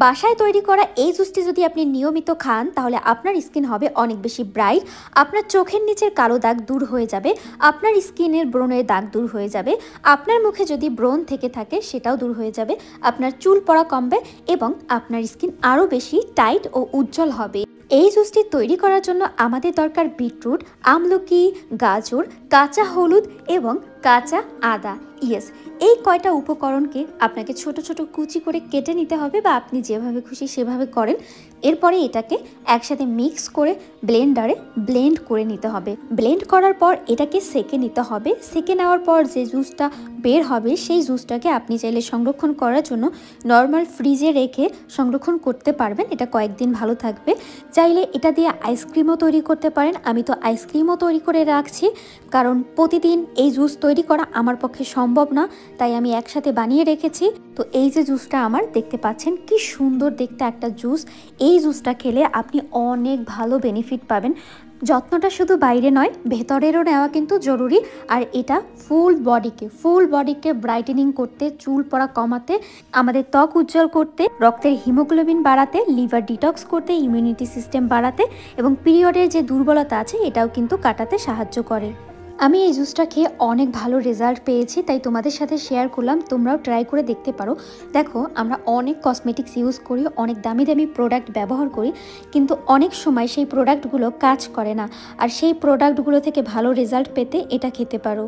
বাসায় তৈরি করা এই জুসটি যদি আপনি নিয়মিত খান তাহলে আপনার স্কিন হবে অনেক বেশি ব্রাইট, আপনার চোখের নিচের কালো দাগ দূর হয়ে যাবে, আপনার স্কিনের ব্রণের দাগ দূর হয়ে যাবে, আপনার মুখে যদি ব্রণ থেকে থাকে সেটাও দূর হয়ে যাবে, আপনার চুল পড়া কমবে এবং আপনার স্কিন আরও বেশি টাইট ও উজ্জ্বল হবে। এই জুসটি তৈরি করার জন্য আমাদের দরকার বিটরুট, আমলকি, গাজর, কাঁচা হলুদ এবং কাঁচা আদা। ইয়েস, এই কয়টা উপকরণকে আপনাকে ছোট ছোট কুচি করে কেটে নিতে হবে বা আপনি যেভাবে খুশি সেভাবে করেন। এরপরে এটাকে একসাথে মিক্স করে ব্লেন্ডারে ব্লেন্ড করে নিতে হবে। ব্লেন্ড করার পর এটাকে সেকে নিতে হবে। সেকে নেওয়ার পর যে জুসটা বের হবে সেই জুসটাকে আপনি চাইলে সংরক্ষণ করার জন্য নর্মাল ফ্রিজে রেখে সংরক্ষণ করতে পারবেন। এটা কয়েকদিন ভালো থাকবে। চাইলে এটা দিয়ে আইসক্রিমও তৈরি করতে পারেন। আমি তো আইসক্রিমও তৈরি করে রাখছি, কারণ প্রতিদিন এই জুস তৈরি করা আমার পক্ষে সম্ভব না, তাই আমি একসাথে বানিয়ে রেখেছি। তো এই যে জুসটা আমার দেখতে পাচ্ছেন কি সুন্দর দেখতে একটা জুস, এই জুসটা খেলে আপনি অনেক ভালো বেনিফিট পাবেন। যত্নটা শুধু বাইরে নয়, ভেতরেরও নেওয়া কিন্তু জরুরি। আর এটা ফুল বডিকে ব্রাইটেনিং করতে, চুল পড়া কমাতে, আমাদের ত্বক উজ্জ্বল করতে, রক্তের হিমোগ্লোবিন বাড়াতে, লিভার ডিটক্স করতে, ইমিউনিটি সিস্টেম বাড়াতে এবং পিরিয়ডের যে দুর্বলতা আছে এটাও কিন্তু কাটাতে সাহায্য করে। আমি এই জুসটা খেয়ে অনেক ভালো রেজাল্ট পেয়েছি, তাই তোমাদের সাথে শেয়ার করলাম। তোমরাও ট্রাই করে দেখতে পারো। দেখো, আমরা অনেক কসমেটিক্স ইউজ করি, অনেক দামি দামি প্রোডাক্ট ব্যবহার করি, কিন্তু অনেক সময় সেই প্রোডাক্টগুলো কাজ করে না। আর সেই প্রোডাক্টগুলো থেকে ভালো রেজাল্ট পেতে এটা খেতে পারো।